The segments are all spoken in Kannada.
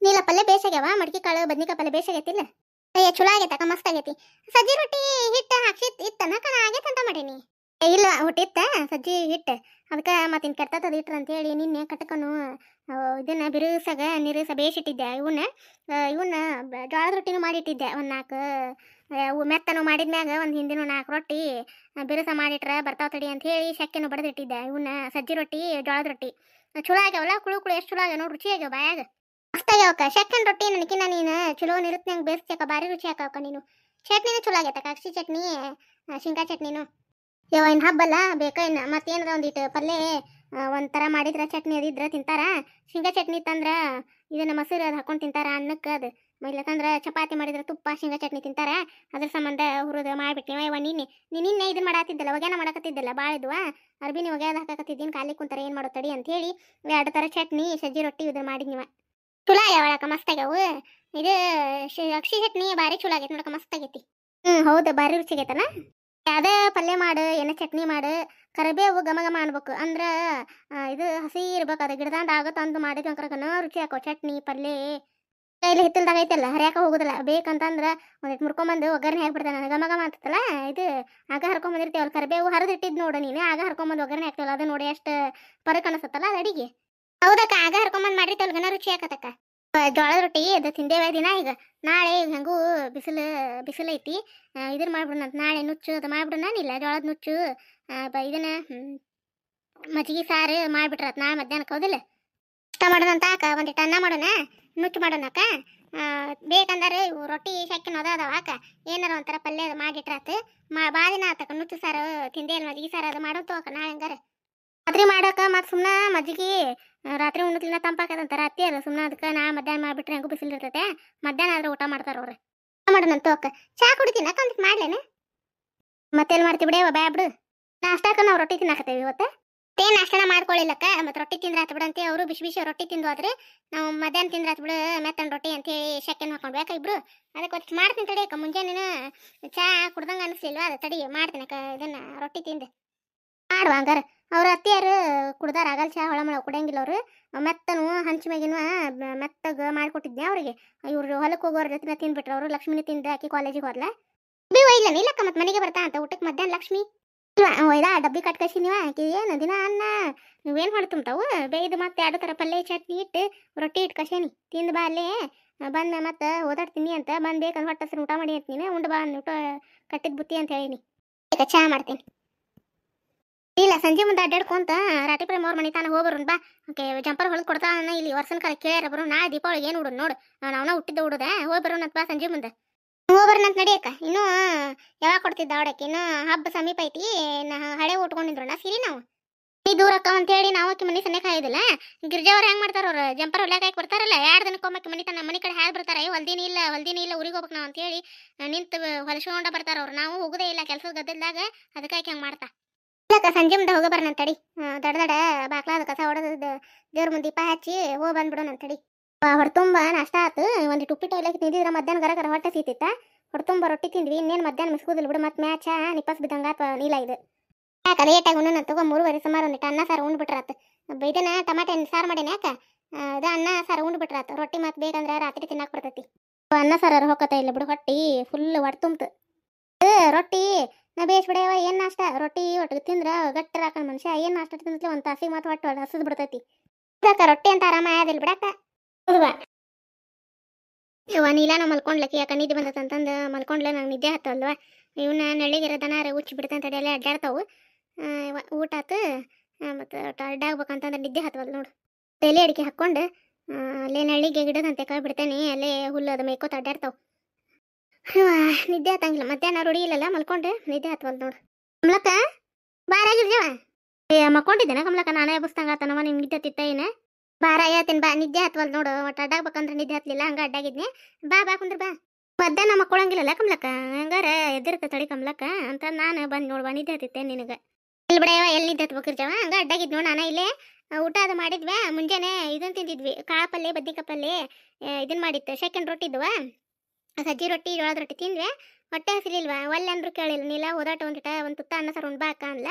ನೀಲ ಪಲ್ಯ ಬೇಸಾಗ್ಯಾವ, ಮಡಕಿ ಕಾಳು ಬದ್ನಿಕಾಯಿ ಪಲ್ಯ ಬೇಸಾಗೈತಿಲ್ಲ. ಅಯ್ಯ ಚಲೋ ಆಗೈತಕ್ಕ, ಮಸ್ತ್ ಆಗೈತಿ. ಸಜ್ಜಿ ರೊಟ್ಟಿ ಹಿಟ್ಟು ಹಾಕ್ಸಿ ಇತ್ತನ ಕಣ ಆಗೈತೆ ಅಂತ ಮಾಡೀನಿ. ಇಲ್ಲ ಹುಟ್ಟಿತ್ತ ಸಜ್ಜಿ ಹಿಟ್ಟು, ಅದಕ್ಕೆ ಮತ್ತಿನ್ ಕೆಟ್ಟದ ಇಟ್ರ ಅಂತ ಹೇಳಿ ನಿನ್ನೆ ಕಟ್ಕೊಂಡು ಇದನ್ನ ಬಿರುಸಾಗ ನೀರುಸ ಬೇಯಿಸಿಟ್ಟಿದ್ದೆ. ಇವನ್ನ ಜೋಳದ ರೊಟ್ಟಿನೂ ಮಾಡಿಟ್ಟಿದ್ದೆ. ಒಂದು 4 ಮೆತ್ತನು ಮಾಡಿದ್ಮ್ಯಾಗ ಒಂದು ಹಿಂದಿನ 4 ರೊಟ್ಟಿ ಬಿರುಸ ಮಾಡಿಟ್ರೆ ಬರ್ತಾವ ತಡಿ ಅಂತ ಹೇಳಿ ಶಕ್ಕೆನೂ ಬಡ್ದಿಟ್ಟಿದ್ದೆ. ಇವನ್ನ ಸಜ್ಜಿ ರೊಟ್ಟಿ ಜೋಳದ ರೊಟ್ಟಿ ಚಲೋ ಆಗ್ಯಾವಲ್ಲ, ಕುಳು ಎಷ್ಟು ಚಲೋ ಆಗ್ಯಾವ ನೋಡಿ, ರುಚಿ ಆಗ್ಯಾವ ಬಾಯಾಗ ಮಸ್ತ್ ಆಗ್ಯಾವಕ್ಕ. ಶಕ್ಕನ್ ರೊಟ್ಟಿ ನನಕಿನ್ನ ನೀನು ಚಲೋ ನಿರುತ್ತಂಗೆ ಬೇಯಿಸ್ತೀಯಕ್ಕ, ಭಾರಿ ರುಚಿ ಹಾಕವಕ್ಕ ನೀನು. ಚಟ್ನಿನೂ ಚಲೋ ಆಗೈತಕ್ಕ, ಅಕ್ಷಿ ಚಟ್ನಿ ಶೇಂಗಾ ಚಟ್ನಿನೂ. ಇನ್ನು ಹಬ್ಬಲ್ಲ ಬೇಕಾ ಇನ್ನು ಮತ್ತೇನದ ಒಂದಿಟ್ಟು ಪಲ್ಯ ಒಂಥರ ಮಾಡಿದ್ರೆ ಚಟ್ನಿ ಅದಿದ್ರೆ ತಿಂತಾರ. ಶೇಂಗಾ ಚಟ್ನಿ ತಂದ್ರೆ ಇದನ್ನ ಮೊಸರು ಅದು ಹಾಕೊಂಡು ತಿಂತಾರ ಅನ್ನಕ್ಕೆ. ಅದು ಇಲ್ಲಕಂದ್ರೆ ಚಪಾತಿ ಮಾಡಿದ್ರೆ ತುಪ್ಪ ಶೇಂಗಾ ಚಟ್ನಿ ತಿಂತಾರ. ಅದ್ರ ಸಂಬಂಧ ಹುರಿದು ಮಾಡಿಬಿಟ್ಟಿವ. ನಿನ್ನೆ ಇದನ್ನ ಮಾಡಾತಿದ್ದಲ್ಲ, ಒಗ್ಯಾನ ಮಾಡಕತ್ತಿದ್ದಲ್ಲ, ಭಾಳ ಇದ್ವ ಅರ್ಬಿನಿ ಒಗ್ಯಾದ ಹಾಕಕತ್ತಿದ್ದೀನಿ. ಖಾಲಿ ಕುಂತಾರ ಏನು ಮಾಡೋ ತಡಿ ಅಂತ ಹೇಳಿ 2 ಥರ ಚಟ್ನಿ ಸಜ್ಜಿ ರೊಟ್ಟಿ ಇದನ್ನ ಮಾಡಿದ್ನಿವ. ಚಲೋ ಆಗ್ಯಾವಳಕ್ಕ, ಮಸ್ತ್ ಆಗ್ಯಾವು. ಇದು ಅಕ್ಷಿ ಚಟ್ನಿ ಭಾರಿ ಚಲೋ ಆಗೈತೆ ನೋಡಕ್ಕ, ಮಸ್ತ್ ಆಗೈತಿ. ಹೌದು, ಭಾರಿ ರುಚಿ ಆಗೈತಲ್ಲ. ಅದೇ ಪಲ್ಯ ಮಾಡು, ಏನ ಚಟ್ನಿ ಮಾಡು, ಕರಿಬೇವು ಘಮ ಘಮ ಅನ್ಬೇಕು. ಅಂದ್ರೆ ಇದು ಹಸಿ ಇರ್ಬೇಕು, ಅದು ಗಿಡದಂದು ಆಗತ್ತ ಅಂದು ಮಾಡಿದ್ವಿ ಅಂಕರಕನ ರುಚಿ ಹಾಕೋ ಚಟ್ನಿ ಪಲ್ಯ. ಕೈಲಿ ಹಿತ್ತಲ್ದಾಗ ಐತಲ್ಲ, ಹರಿಯಾಕ ಹೋಗುದಿಲ್ಲ. ಬೇಕಂತಂದ್ರೆ ಒಂದಿಟ್ಟು ಮುರ್ಕೊಂಬಂದು ಒಗ್ಗರಣೆ ಹಾಕ್ಬಿಡ್ತಾನೆ, ಘಮ ಘಮ ಅಂತಲ್ಲ. ಇದು ಆಗ ಹರ್ಕೊಂಬಂದಿರ್ತೀವಲ್ಲ, ಕರಿಬೇವು ಹರಿದಿಟ್ಟಿದ್ ನೋಡು ನೀನು, ಆಗ ಹರ್ಕೊಂಬಂದು ಒಗ್ಗರಣೆ ಹಾಕ್ತೀವಲ್ಲ, ಅದು ನೋಡಿ ಎಷ್ಟು ಪರಕ್ ಅನಿಸುತ್ತಲ್ಲ ಅದು ಅಡಿಗೆ. ಹೌದಕ್ಕ, ಆಗ ಹರ್ಕೊಂಬಂದು ಮಾಡಿರ್ತವಲ್ಲ ಘನ ರುಚಿ ಹಾಕತಕ್ಕ. ಜೋಳದ ರೊಟ್ಟಿ ಅದು ತಿಂದೇವೆ ದಿನ. ಈಗ ನಾಳೆ ಹೆಂಗೂ ಬಿಸಿಲು ಐತಿ, ಇದನ್ನ ಮಾಡ್ಬಿಡೋಣ ನಾಳೆ ನುಚ್ಚು ಅದು ಮಾಡ್ಬಿಡೋಣ. ಇಲ್ಲ ಜೋಳದ ನುಚ್ಚು ಇದನ್ನ ಮಜ್ಜಿಗೆ ಸಾರು ಮಾಡಿಬಿಟ್ರತ್ ನಾಳೆ ಮಧ್ಯಾಹ್ನಕ್ಕೆ. ಹೌದಿಲ್ಲ, ಇಷ್ಟ ಮಾಡೋಣ ಅಂತ ಅಕ್ಕ. ಒಂದಿಟ್ಟು ಅನ್ನ ಮಾಡೋಣ, ನುಚ್ಚು ಮಾಡೋಣ ಅಕ್ಕ. ಬೇಕಂದ್ರೆ ಇವು ರೊಟ್ಟಿ ಶಕ್ಕಿನ ಅದಾವ ಅಕ್ಕ, ಏನಾರ ಒಂಥರ ಪಲ್ಯ ಅದು ಮಾಡಿಟ್ರಾತು. ಭಾಳ ದಿನ ಆತಕ್ಕ ನುಚ್ಚು ಸಾರು ತಿಂದೇ ಇಲ್ಲ. ಮಜ್ಜಿಗೆ ಸಾರು ಅದು ಮಾಡೋದು ಅಕ್ಕ ನಾಳೆ ಹಂಗಾರೆ. ರಾತ್ರಿ ಮಾಡಕ್ಕ ಮತ್ತು ಸುಮ್ಮನೆ ಮಜ್ಜಿಗೆ ರಾತ್ರಿ ಉಣ್ಣಕ್ಲಿನ ತಂಪಾಕದಂತಾರ ಅತ್ತಿ ಅಲ್ಲ. ಸುಮ್ಮನೆ ಅದಕ್ಕೆ ನಾ ಮಧ್ಯಾಹ್ನ ಮಾಡಿಬಿಟ್ರೆ ಹೆಂಗೂ ಬಿಸಿಲು ಇರ್ತೈತೆ. ಮಧ್ಯಾಹ್ನ ಆದ್ರೆ ಊಟ ಮಾಡ್ತಾರ ಅವ್ರು. ಮಾಡೋಣಂತ ಅಕ್ಕ. ಚಾ ಕುಡಿತೀನಿ ಅಕ್ಕ, ಅಂತ ಮಾಡ್ಲೇನೆ. ಮತ್ತೆಲ್ಲಿ ಮಾಡ್ತೀವಿ ಬಿಡೇವ ಬ್ಯಾ ಬಿಡು. ನಾಷ್ಟಾಕ ನಾವು ರೊಟ್ಟಿ ತಿನ್ನಾಕತ್ತೇವೆ ಇವತ್ತು. ಏನು ನಾಷ್ಟನ ಮಾಡ್ಕೊಳ್ಳಿಲ್ಲಕ್ಕ, ಮತ್ತು ರೊಟ್ಟಿ ತಿಂದ್ರೆ ಆತು ಬಿಡಂತೆ. ಅವರು ಬಿಸಿ ಬಿಸಿ ರೊಟ್ಟಿ ತಿಂದು ಹೋದ್ರೆ ನಾವು ಮಧ್ಯಾಹ್ನ ತಿಂದ್ರೆ ಆತು ಬಿಡು ಮೆತ್ತನ ರೊಟ್ಟಿ ಅಂತೇಳಿ ಶಕ್ಕೆನ ಹಾಕೊಂಡು ಬೇಕಾ ಇಬ್ರು. ಅದಕ್ಕೆ ಹೊತ್ತು ಮಾಡ್ತೀನಿ ತಡಿ ಅಕ್ಕ. ಮುಂಜಾನೆ ಚಾ ಕುಡ್ದಂಗೆ ಅನಿಸ್ಲಿಲ್ವ, ಅದು ತಡಿ ಮಾಡ್ತೀನಿ ಅಕ್ಕ. ಇದನ್ನ ರೊಟ್ಟಿ ತಿಂದು ಮಾಡುವ ಹಂಗಾರ. ಅವ್ರ ಅತ್ತಿಯಾರು ಕುಡ್ದಾರ ಆಗಲ್ ಚಾ, ಹೊಳ ಕುಡಿಯಂಗಿಲ್ಲ ಅವರು. ಮೆತ್ತನು ಹಂಚು ಮೇಗಿನ ಮೆತ್ತಗ ಮಾಡಿಕೊಟ್ಟಿದ್ದೆ ಅವ್ರಿಗೆ. ಇವ್ರು ಹೊಲಕ್ಕೆ ಹೋಗೋರ ಜೊತೆ ತಿಂದ್ಬಿಟ್ರು ಅವರು. ಲಕ್ಷ್ಮಿನ ತಿಂದು ಆಕಿ ಕಾಲೇಜಿಗೆ ಹೋದ್ಲ. ಇಲ್ಲ ನಿಲ್ಲಕ್ಕ, ಮತ್ತೆ ಮನೆಗೆ ಬರ್ತಾ ಅಂತ ಊಟಕ್ಕೆ ಮಧ್ಯಾಹ್ನ ಲಕ್ಷ್ಮಿ ಇಲ್ಲ ಡಬ್ಬಿ ಕಟ್ ಕಳ್ಸಿ ನೀವ. ಆಕಿ ಏನು ದಿನ ಅನ್ನ ನೀವೇನು ಮಾಡಿ ತುಂಬ್ತಾವು ಬೇಯ್ದು ಮತ್ತೆ 2 ಥರ ಪಲ್ಯ ಚಟ್ನಿ ಇಟ್ಟು ರೊಟ್ಟಿ ಇಟ್ಟು ಕಸೇನಿ ತಿಂದು ಬಾ. ಅಲ್ಲೇ ಬಂದು ಮತ್ತೆ ಓದಾಡ್ತೀನಿ ಅಂತ ಬಂದು ಬೇಕಂದ್ರೆ ಹೊಟ್ಟೆ ಹಸ್ರು ಊಟ ಮಾಡಿ ಅಂತ ನೀನು ಉಂಡು ಬಾ ಊಟ ಕಟ್ಟಿದ ಬುತ್ತಿ ಅಂತ ಹೇಳಿನಿ. ಈಗ ಚಾ ಮಾಡ್ತೀನಿ. ಇಲ್ಲ ಸಂಜೆ ಮುಂದೆ ಅಡ್ಡಾಡ್ಕೊಂತ ರಾಟಿ ಪ್ರೇಮ್ ಅವ್ರ ಮನೆ ತಾನ ಹೋಗ್ಬರೋಣ ಬಾ. ಓಕೆ, ಜಂಪರ್ ಹೊಲ್ದು ಕೊಡ್ತಾನ ಇಲ್ಲಿ ವರ್ಷನ ಕಾಲ ಕೇಳ್ಯಾರ ಬರೋ. ನಾಳೆ ದೀಪಾವಳಿಗೆ ಏನು ಉಡೋದು ನೋಡು, ನಾವನ್ನ ಹುಟ್ಟಿದ್ದ ಉಡೋದ. ಹೋಗಿ ಬರೋಣಂತ ಬಾ ಸಂಜೆ ಮುಂದೆ. ಹೋಗ್ಬರೋಣಂತ ನಡಿಯಕ್ಕ. ಇನ್ನೂ ಯಾವಾಗ ಕೊಡ್ತಿದ್ದ ಅವಡಕ್ಕೆ, ಇನ್ನೂ ಹಬ್ಬ ಸಮೀಪ ಐತಿ. ಹಳೆ ಉಟ್ಕೊಂಡಿದ್ರು ನಾ ಸೀರಿ ನಾವು ಈ ದೂರಕ್ಕ ಅಂತೇಳಿ ನಾವು ಆಕಿ ಮನೆ ಸನ್ನೆ ಕಾಯೋದಿಲ್ಲ. ಗಿರ್ಜಾವ್ರು ಹೆಂಗೆ ಮಾಡ್ತಾರ, ಅವ್ರು ಜಂಪರ್ ಹೊಲ್ಯಾಕ ಬರ್ತಾರಲ್ಲ 2 ದಿನಕ್ಕೊಮ್ಮಕ್ಕೆ ಮನೆ ತನ್ನ ಮನೆ ಕಡೆ ಹಾಕಿ ಬರ್ತಾರೆ. ಹೊಲ್ದಿನ ಇಲ್ಲ ಊರಿಗೆ ಹೋಗ್ಬೇಕು ನಾವು ಅಂತೇಳಿ ನಿಂತು ಹೊಲಸ್ಕೊಂಡ ಬರ್ತಾರ ಅವ್ರು. ನಾವು ಹೋಗೋದೇ ಇಲ್ಲ ಕೆಲಸದ ಗದ್ದಲ್ದಾಗ, ಅದಕ್ಕೆ ಆಕಿ ಹಂಗೆ ಮಾಡ್ತಾ. ಇಲ್ಲಕ್ಕ ಸಂಜೆ ಮುಂದೆ ಹೋಗ ಬರ್ನಂತಡಿ. ದಡ ಬಾಕ್ಲಾದ ಕಸ ಹೊಡೆದ ದೇವ್ರ ಮುಂದೆ ದೀಪ ಹಚ್ಚಿ ಹೋಗಿ ಬಂದ್ಬಿಡೋಣಂತಡಿ. ಹೊರತುಂಬ ನಾಷ್ಟ ಆತು. ಒಂದಿಟ್ಟು ಉಪ್ಪಿಟ್ಟು ಒಯ್ಲಕ್ಕೆ ತಿಂದಿದ್ರೆ ಮಧ್ಯಾಹ್ನ ಗರ ಹೊಟ್ಟೆ ಸೀತಿತ್ತ. ಹೊರತುಂಬ ರೊಟ್ಟಿ ತಿಂದ್ವಿ. ಇನ್ನೇನು ಮಧ್ಯಾಹ್ನ ಮಿಸ್ಕೋದಿಲ್ಲ ಬಿಡು. ಮತ್ತೆ ಮ್ಯಾಚ ನಿಪ್ಪಸ್ ಬಿದ್ದಂಗ ಅಥವಾ ನೀಲ ಇದು ಯಾಕೆ ಲೇಟಾಗಿ ಉಣ್ಣು ತಗೋ. 3:30 ಸುಮಾರು ಒಂದಿಟ್ಟು ಅನ್ನ ಸಾರು ಉಂಡ್ಬಿಟ್ರಾತು. ಇದನ್ನ ಟಮಾಟೆ ಸಾರು ಮಾಡೇನೆ ಯಾಕ, ಅದು ಅನ್ನ ಸಾರು ಉಂಡ್ಬಿಟ್ರಾತು. ರೊಟ್ಟಿ ಮತ್ತೆ ಬೇಕಂದ್ರೆ ರಾತ್ರಿ ತಿನ್ನಕ್ಕೆ ಬರ್ತೈತಿ. ಅನ್ನ ಸಾರು ಹೊಕ್ಕತ್ತ ಇಲ್ಲ ಬಿಡು, ಹೊಟ್ಟಿ ಫುಲ್ ಹೊಟ್ಟೆ ತುಂಬ್ತು. ರೊಟ್ಟಿ ನಾ ಬೇಸ್ ಬಿಡವ. ಏನು ನಾಷ್ಟ ರೊಟ್ಟಿ ಒಟ್ಟಿಗೆ ತಿಂದ್ರೆ ಗಟ್ಟರ ಹಾಕೋಣ ಮನುಷ್ಯ. ಏನು ನಾಷ್ಟ ತಿಂದ್ರೆ ಒಂದು ತಾಸಿಗೆ ಮತ್ತೆ ಹೊಟ್ಟೆ ಹಸದ್ ಬಿಡ್ತೈತಿ. ರೊಟ್ಟಿ ಅಂತ ಆರಾಮ ಆಗೋದಿಲ್ಲ ಬಿಡಕ್ಕ. ಹೌದಾ ಇವ ನೀಲ ನಾವು ಮಲ್ಕೊಂಡ್ಲಕ್ಕಿ ಯಾಕೆ ನಿದ್ದೆ ಬಂದತ್ತಂತಂದು ಮಲ್ಕೊಂಡ್ಲೆ ನಂಗೆ ನಿದ್ದೆ ಹತ್ತಲ್ವ. ಇವನ್ನ ನೆಳ್ಳಿಗೆರ ದನಾರ ಉಚ್ಚಿ ಬಿಡ್ತಂತ ಎಲ್ಲ ಅಡ್ಡಾಡ್ತಾವು. ಊಟ ಆತು ಮತ್ತು ಅಡ್ಡಾಗ್ಬೇಕಂತಂದ್ರೆ ನಿದ್ದೆ ಹತ್ತವಲ್ಲ ನೋಡು. ಎಲೆ ಅಡಿಕೆ ಹಾಕ್ಕೊಂಡು ಅಲ್ಲೇ ನಳ್ಳಿಗೆ ಗಿಡದಂತೆ ಕೈ ಬಿಡ್ತೇನೆ. ಅಲ್ಲೇ ಹುಲ್ಲು ಅದು ಮೇಯ್ಕೋತ ಅಡ್ಡಾಡ್ತಾವು. ನಿದ್ದೆ ಹತ್ತಂಗಿಲ್ಲ. ಮಧ್ಯಾಹ್ನ ರೂಢಿ ಇಲ್ಲಲ್ಲ, ಮಲ್ಕೊಂಡು ನಿದ್ದೆ ಹತ್ತವಲ್ಲ ನೋಡು. ಕಮಲಕ್ಕ ಬಾರಾಗಿರ್ಜವ. ಮಕ್ಕೊಂಡಿದ್ದೇನೆ ಕಮಲಕ್ಕ, ನಾನೇ ಎಬ್ಬಿಸ್ತಂಗ ಆತನವ ನಿಮ್ಗೆ ನಿದ್ದೆ ಹತ್ತಿತ್ತ ಏನು. ಬಾರ ಹೇಳ್ತೀನಿ ಬಾ. ನಿದ್ದೆ ಹತ್ವಲ್ ನೋಡು. ಒಟ್ಟು ಅಡ್ಡಾಗ್ಬೇಕಂದ್ರೆ ನಿದ್ದೆ ಹತ್ತಲಿಲ್ಲ, ಹಂಗೆ ಅಡ್ಡಾಗಿದ್ನೆ. ಬಾ ಕುಂದ್ರ ಬಾ. ಮಧ್ಯಾಹ್ನ ಮಕ್ಕೊಳಂಗಿಲ್ಲಲ್ಲ ಕಮಲಕ್ಕ, ಹಂಗಾರ ಎದ್ದಿರುತ್ತೆ ತಡಿ ಕಮಲಕ್ಕ ಅಂತ ನಾನು ಬಂದು ನೋಡುವ. ನಿದ್ದೆ ಹತ್ತಿತ್ತೆ ನಿನಗೆ ಇಲ್ಲಿ ಬಿಡವ. ಎಲ್ಲಿ ನಿದ್ದೆ ಹತ್ಬೇಕಿರ್ಜವ, ಹಂಗೆ ಅಡ್ಡಾಗಿದ್ ನೋಡು. ನಾನು ಇಲ್ಲೇ ಊಟ ಅದು ಮಾಡಿದ್ವಿ. ಮುಂಜಾನೆ ಇದನ್ನು ತಿಂದಿದ್ವಿ, ಕಾಳು ಪಲ್ಯ ಬದ್ನಿಕಾಯಿ ಪಲ್ಯ ಇದನ್ನು ಮಾಡಿತ್ತು. ಸೆಕೆಂಡ್ ರೊಟ್ಟಿ ಇದ್ವ, ಸಜ್ಜಿ ರೊಟ್ಟಿ ಜೋಳದ ರೊಟ್ಟಿ ತಿಂದ್ವಿ. ಹೊಟ್ಟೆ ಹಸಿಲಿಲ್ವಾ ಒಲ್ಲೆ ಅಂದ್ರೂ ಕೇಳಿಲ್ಲ. ನೀಲ ಓದಾಟ ಒಂದು ತುತ್ತ ಅನ್ನ ಸಾರು ಉಂಡು ಬಾ ಅಕ್ಕ ಅನ್ಲ.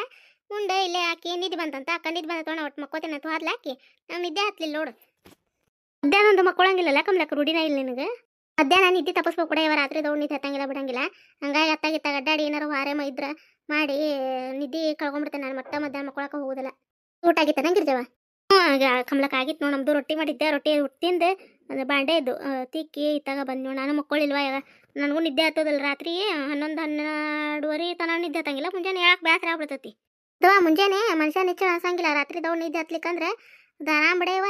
ಉಂಡು ಇಲ್ಲೇ ಹಾಕಿ ನಿದ್ದೆ ಬಂತಂತ. ಅಕ್ಕ ನಿದ್ದೆ ಬಂದ ಒಟ್ಟು ಮಕ್ಕೋತೇನೆ ಅಂತ ಹೋದ್ಲ ಹಾಕಿ. ನಾವು ನಿದ್ದೆ ಹತ್ತಲಿಲ್ಲ ನೋಡು. ಮಧ್ಯಾಹ್ನ ಮುಂದೆ ಮಕ್ಕಳಂಗಿಲ್ಲಲ್ಲ ಕಮ್ಲಕ್ಕ ರೂಢಿನ ಇಲ್ಲ ನಿನಗೆ ಮಧ್ಯಾಹ್ನ ನಿದ್ದೆ ತಪ್ಪಿಸ್ಬೇಕು ಕೂಡ ರಾತ್ರಿ ದೌಡ್ ನಿದ್ದೆ ಹತ್ತಂಗಿಲ್ಲ ಬಿಡಂಗಿಲ್ಲ ಹಂಗಾಗಿ ಅತ್ತಾಗಿತ್ತ ಗಡ್ಡಾಡಿ ಏನಾರು ವಾರೇಮ ಇದ್ರ ಮಾಡಿ ನಿದ್ದೆ ಕಳ್ಕೊಂಡ್ಬಿಡ್ತೇನೆ ನಾನು ಮತ್ತೆ ಮಧ್ಯಾಹ್ನ ಮಕ್ಕಳಕ್ಕ ಹೋಗೋದಿಲ್ಲ ಊಟ ಆಗಿತ್ತ ನಂಗಿರ್ಜವ ಕಮ್ಲಕ್ಕ ಆಗಿತ್ತು ನೋಡಿ ನಮ್ದು ರೊಟ್ಟಿ ಮಾಡಿದ್ದೆ ರೊಟ್ಟಿ ತಿಂದು ಅದು ಬಾಂಡೆ ಇದ್ದು ತಿಕ್ಕಿ ಇತ್ತಾಗ ಬಂದು ನಾನು ಮಕ್ಕಳಿಲ್ವ ಈಗ ನನಗೂ ನಿದ್ದೆ ಹತ್ತೋದಲ್ಲ ರಾತ್ರಿ 11-12 ತನ ನಿದ್ದೆ ಹತ್ತಂಗಿಲ್ಲ ಮುಂಜಾನೆ ಹೇಳಕ್ಕೆ ಬೇಸರ ಆಗ್ಬಿಡ್ತೈತಿ ಅಥವಾ ಮುಂಜಾನೆ ಮನುಷ್ಯ ನಿಚ್ಚ ಅನ್ಸಂಗಿಲ್ಲ ರಾತ್ರಿ ದೌಡ್ ನಿದ್ದೆ ಹತ್ಲಿಕ್ಕಂದ್ರೆ ಅದು ಆರಾಮ್ ಬಿಡೇವ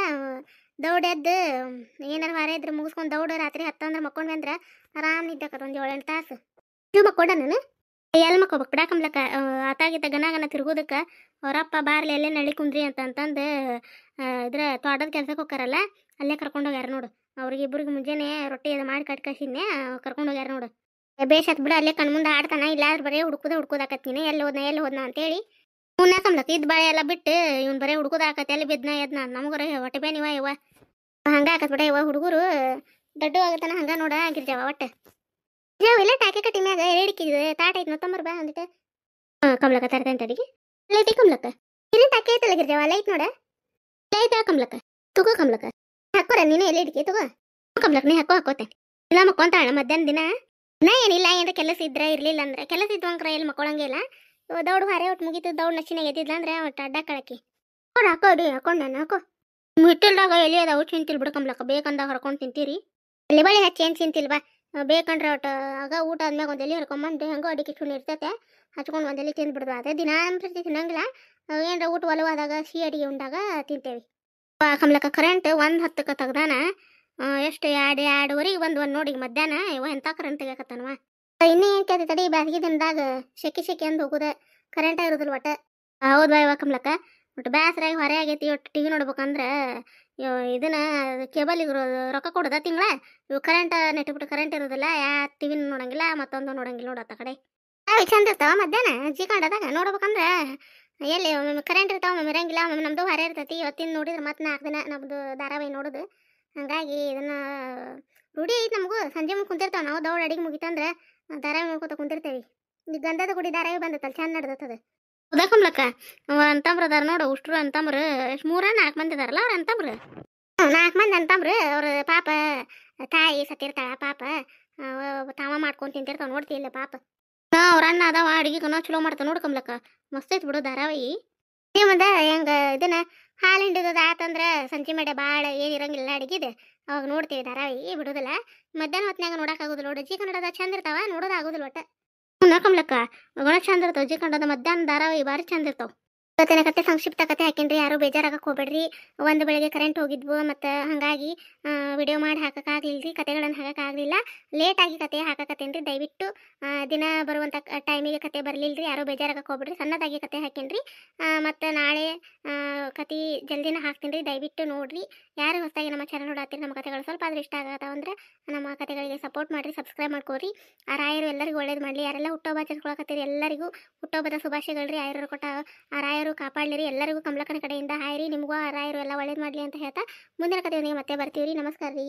ದೌಡ್ ಎದ್ದು ಏನಾರು ಹಾರ ಇದ್ರೆ ಮುಗಿಸ್ಕೊಂಡು ದೌಡ್ ರಾತ್ರಿ ಹತ್ತಂದ್ರೆ ಮಕ್ಕೊಂಡ್ವಿ ಅಂದ್ರೆ ಆರಾಮ್ ನಿದ್ದೆ ಆಕತ್ ಒಂದು 7-8 ತಾಸು ಇವು ಮಕ್ಕೊಂಡ ನಾನು ಎಲ್ಲಿ ಮಕ್ಕೋಬೇಕು ಬಿಡಾಕಂಬ್ಲಕ್ಕ ಆತಾಗಿದ್ದ ಗನ ತಿರ್ಗೋದಕ್ಕೆ ಅವರಪ್ಪ ಬಾರ್ಲಿ ಎಲ್ಲೇ ನಳಿ ಕುಂದ್ರಿ ಅಂತಂದು ಇದ್ರ ತೋಟದ ಕೆಲ್ಸಕ್ಕೆ ಹೋಗಾರಲ್ಲ ಅಲ್ಲೇ ಕರ್ಕೊಂಡು ಹೋಗ್ಯಾರ ನೋಡು ಅವ್ರಿಗೆ ಇಬ್ಬರಿಗೆ ಮುಂಜಾನೆ ರೊಟ್ಟಿ ಅದು ಮಾಡಿ ಕಟ್ಕಸಿದ್ನೆ ಕರ್ಕೊಂಡು ಹೋಗ್ಯಾರ ನೋಡು ಬೇಷತ್ ಬಿಡ ಅಲ್ಲೇ ಕಣ್ಮುಂದೆ ಆಡ್ತಾನ ಇಲ್ಲಾದ್ರೆ ಬರೀ ಹುಡ್ಕೋದಾಕತ್ತೀನಿ ಎಲ್ಲಿ ಹೋದ್ನ ಅಂತೇಳಿ ಮುನ್ನ ಕಮ್ಲಕ್ಕ ಇದ್ ಬಾಳೆ ಎಲ್ಲ ಬಿಟ್ಟು ಇವ್ನು ಬರೀ ಹುಡ್ಕೋದಾಕತ್ತೆ ಎಲ್ಲಿ ಬಿದ್ನ ಎದ್ನ ನಮಗರ ಹೊಟ್ಟೆ ಬೇನಿವ ಇವ ಹಂಗ ಆಕತ್ ಬಿಡ ಇವ ಹುಡುಗರು ದೊಡ್ಡ ಆಗತ್ತಾನ ಹಂಗ ನೋಡ ಆಗಿರ್ಜಾವ ಒಟ್ಟೆ ಇಲ್ಲ ಟಾಕಿ ಕಟ್ಟಿ ಮ್ಯಾಗ ಹೇಳಿಕ್ಕಿದೆ ತಾಟ ಐತ್ ಮತ್ತೊಂಬರ್ ಬಾ ಅಂದಿಟ್ಟು ಕಮ್ಲಕ್ಕ ತರ್ತೇನೆ ತಡಿಗೆ ಲೈಟ್ ಕಮ್ಲಕ್ಕ ಇಲ್ಲಿ ಟಾಕಿ ಐತಲ್ಲ ಗಿರ್ಜಾವ ಲೈಟ್ ನೋಡ ಲೈಟ್ ಕಮ್ಲಕ್ಕ ತಗೋ ಕಮ್ಲಕ್ಕ ಹಾಕೋರ ನೀನು ಎಲ್ಲಿ ಹಿಡಿಕೆ ತಗೋ ಕಮ್ಲಕ್ಕ ನೀ ಹಾಕೋತೆ ಇಲ್ಲ ಮಕ್ಕೊಂತಾಳ ಮಧ್ಯಾಹ್ನ ದಿನ ಏನಿಲ್ಲ ಏನ್ರ ಕೆಲಸ ಇದ್ರ ಇರ್ಲಿಲ್ಲ ಅಂದ್ರೆ ಕೆಲಸ ಇದ್ವಂಕ್ರ ಎಲ್ಲಿ ಮಕ್ಕೊಳಂಗಿಲ್ಲ ದೌಡ್ ಹಾರೆ ಒಟ್ಟು ಮುಗಿತು ದೌಡ್ ನಚ್ಚಿನಾಗ ಎದ್ದಿದ್ಲ ಅಂದ್ರೆ ಒಟ್ಟು ಅಡ್ಡ ಕಳಕಿ ಹಾಕೋಡಿ ಹಾಕೊಂಡ್ ನಾನು ಹಾಕೋ ಮಿಟ್ಟಲ್ದಾಗ ಎಲ್ಲಿ ಅದಾವು ಚಿಂತಿಲ್ ಬಿಡು ಕಮ್ಲಕ್ಕ ಬೇಕಂದಾಗ ಹರ್ಕೊಂಡು ತಿಂತೀರಿ ಅಲ್ಲಿ ಬಳಿ ಹಚ್ಚಿ ಏನು ಚಿಂತಿಲ್ವಾ ಬೇಕಂದ್ರೆ ಒಟ್ಟು ಆಗ ಊಟ ಆದ್ಮ್ಯಾಗ ಒಂದೆಲ್ಲಿ ಹರ್ಕೊಂಬಂದು ಹೆಂಗೋ ಅಡಿಕೆ ಚೂರು ಇರ್ತೈತೆ ಹಚ್ಕೊಂಡು ಒಂದೆಲ್ಲಿ ತಿಂದ್ಬಿಡ್ದು ಅದೇ ದಿನ ಪ್ರತಿ ತಿನ್ನಂಗಿಲ್ಲ ಏನಾರ ಊಟ ಒಲವಾದಾಗ ಸಿಹಿ ಅಡಿಗೆ ಉಂಡಾಗ ತಿಂತೇವಿ ಕಮ್ಲಕ್ಕ ಕರೆಂಟ್ 1:10ಕ್ಕೆ ತೆಗ್ದಾನ ಎಷ್ಟು 2:30 ಬಂದು ನೋಡಿ ಮಧ್ಯಾಹ್ನ ಇವ ಎಂಥ ಕರೆಂಟ್ ತೆಗಿಯಕತ್ತಾನವ ಇನ್ನೂ ಏನು ಕೇಳ್ತಿ ತಡಿ ಬ್ಯಾಸಗಿ ದಿನದಾಗ ಶೆಕಿ ಅಂದು ಹೋಗುದ ಕರೆಂಟ್ ಇರೋದಿಲ್ಲ ಒಟ್ಟು ಹೌದು ಇವ ಕಮ್ಲಕ್ಕ ಒಟ್ಟು ಬೇಸರಾಗಿ ಹೊರೆ ಆಗೈತಿ ಒಟ್ಟು ಟಿವಿ ನೋಡ್ಬೇಕಂದ್ರೆ ಇದನ್ನ ಕೇಬಲ್ ರೊಕ್ಕ ಕೊಡೋದ ತಿಂಗಳ ಇವು ಕರೆಂಟ್ ನೆಟ್ಬಿಟ್ಟು ಕರೆಂಟ್ ಇರೋದಿಲ್ಲ ಟಿವಿನ ನೋಡಂಗಿಲ್ಲ ಮತ್ತೊಂದು ನೋಡಂಗಿಲ್ಲ ನೋಡತ್ತ ಕಡೆ ಚಂದ ಇರ್ತಾವ ಮಧ್ಯಾಹ್ನ ಕಾಂಡದಾಗ ನೋಡ್ಬೇಕಂದ್ರೆ ಎಲ್ಲಿ ಒಮ್ಮೆ ಕರೆಂಟ್ ಇರ್ತಾವ ಒಮ್ಮೆ ಇರಂಗಿಲ್ಲ ಒಮ್ಮೆ ನಮ್ದು ಹೊರೆ ಇರ್ತೈತಿ ಇವತ್ತಿನ ನೋಡಿದ್ರೆ ಮತ್ತೆ 4 ದಿನ ನಮ್ದು ಧಾರಾವಾಹಿ ನೋಡೋದು ಹಂಗಾಗಿ ಇದನ್ನ ರೂಢಿ ಐತಿ ನಮಗೂ ಸಂಜೆ ಮುಂದೆ ಕುಂತಿರ್ತಾವ ನಾವು ದೌಡ್ ಅಡಿಗೆ ಮುಗಿತಂದ್ರೆ ಧಾರಾವಾಹಿ ನೋಡ್ಕೊತ ಕುಂತಿರ್ತೇವಿ ಈ ಗಂಧದ ಗುಡಿ ಧಾರಾವಾಹಿ ಬಂದತ್ತಲ್ಲ ಚಂದ ನಡೆದತ್ತದ ಉದಕಂಬ್ಲಕ್ಕ ಅಂತಂಬ್ರ ಅದಾರ ನೋಡು ಉಷ್ಟ್ರು ಅಂತಂಬ್ರು ಎಷ್ಟು 3-4 ಮಂದಿ ಅದಾರಲ್ಲ ಅವ್ರ ಅಂತಂಬ್ರು 4 ಮಂದಿ ಅಂತಂಬ್ರು ಅವ್ರ ಪಾಪ ತಾಯಿ ಸತ್ತಿರ್ತಾಳ ಪಾಪ ತಾವ ಮಾಡ್ಕೊಂಡು ತಿಂತಿರ್ತಾವ ನೋಡ್ತಿಲ್ಲ ಪಾಪ ಅವ್ರ ಅಣ್ಣ ಅದಾವ ಅಡಿಗೆ ಚಲೋ ಮಾಡ್ತಾವ ನೋಡು ಕಮ್ಲಕ್ಕ ಮಸ್ತ್ ಐತಿ ಬಿಡು ಧಾರಾವಾಹಿ ಮುಂದ ಹೆಂಗ ಇದನ್ನ ಹಾಲು ಹಿಂಡಿದ ಆತಂದ್ರೆ ಸಂಜೆ ಮೇಡೆ ಭಾಳ ಏನಿರಂಗಿಲ್ಲ ಅಡಿಗೆದು ಅವಾಗ ನೋಡ್ತೀವಿ ಧಾರಾವಾಹಿ ಬಿಡೋದಿಲ್ಲ ಮಧ್ಯಾಹ್ನ ಹೊತ್ನಾಗ ನೋಡೋಕ್ಕಾಗೋದಿಲ್ಲ ನೋಡಿ ಜಿ ಕನ್ನಡದ ಚಂದ ಇರ್ತಾವ ನೋಡೋದಾಗೋದಿಲ್ಲ ಒಟ್ಟು ಕಮ್ಲಕ್ಕ ಗುಣ ಚಂದ ಇರ್ತಾವ ಜಿ ಕನ್ನಡದ ಮಧ್ಯಾಹ್ನ ಧಾರಾವಾಹಿ ಭಾರಿ ಚಂದ ಇರ್ತಾವ ಇವತ್ತಿನ ಕತೆ ಸಂಕ್ಷಿಪ್ತ ಕತೆ ಹಾಕಿನ್ರಿ ಯಾರು ಬೇಜಾರಾಗಕ್ಕೆ ಹೋಗ್ಬೇಡ್ರಿ ಒಂದು ಬೆಳಗ್ಗೆ ಕರೆಂಟ್ ಹೋಗಿದ್ವು ಮತ್ತು ಹಾಗಾಗಿ ವಿಡಿಯೋ ಮಾಡಿ ಹಾಕೋಕ್ಕಾಗಲಿಲ್ಲ ಕತೆಗಳನ್ನು ಹಾಕೋಕ್ಕಾಗಲಿಲ್ಲ ಲೇಟಾಗಿ ಕತೆ ಹಾಕಕತ್ತೇನ್ರಿ ದಯವಿಟ್ಟು ದಿನ ಬರುವಂಥ ಟೈಮಿಗೆ ಕತೆ ಬರಲಿಲ್ಲ ರೀ ಯಾರು ಬೇಜಾರಾಗಕ್ಕೆ ಹೋಗ್ಬೇಡ್ರಿ ಸಣ್ಣದಾಗಿ ಕತೆ ಹಾಕೇನ್ರಿ ಮತ್ತು ನಾಳೆ ಕತೆ ಜಲ್ದಿನ ಹಾಕ್ತೀನಿ ರೀ ದಯವಿಟ್ಟು ನೋಡಿರಿ ಯಾರು ಹೊಸದಾಗಿ ನಮ್ಮ ಚಾನಲ್ ನೋಡತ್ತೀರಿ ನಮ್ಮ ಕತೆಗಳು ಸ್ವಲ್ಪ ಆದ್ರೆ ಇಷ್ಟ ಆಗತ್ತವಂದ್ರೆ ನಮ್ಮ ಕತೆಗಳಿಗೆ ಸಪೋರ್ಟ್ ಮಾಡಿರಿ ಸಬ್ಸ್ಕ್ರೈಬ್ ಮಾಡ್ಕೋರಿ ಆ ರಾಯರು ಎಲ್ಲರಿಗೂ ಒಳ್ಳೇದು ಮಾಡಲಿ ಯಾರೆಲ್ಲ ಹುಟ್ಟೋಬ ಆಚರಿಸ್ಕೊಳಕತ್ತೀರಿ ಎಲ್ಲರಿಗೂ ಹುಟ್ಟೋಬದ ಶುಭಾಶಯಗಳು ರೀ ರಾಯರು ಕೊಟ್ಟ ಆ ರಾಯರು ಕಾಪಾಡಲಿರಿ ಎಲ್ಲರಿಗೂ ಕಮಲಕ್ಕನ ಕಡೆಯಿಂದ ಹಾಯ್ರಿ ನಿಮಗೂ ಆ ರಾಯರು ಎಲ್ಲ ಒಳ್ಳೇದು ಮಾಡಲಿ ಅಂತ ಹೇಳ್ತಾ ಮುಂದಿನ ಕಥೆಯೊಂದಿಗೆ ಮತ್ತೆ ಬರ್ತೀವಿ ರೀ ನಮಸ್ಕಾರ ರೀ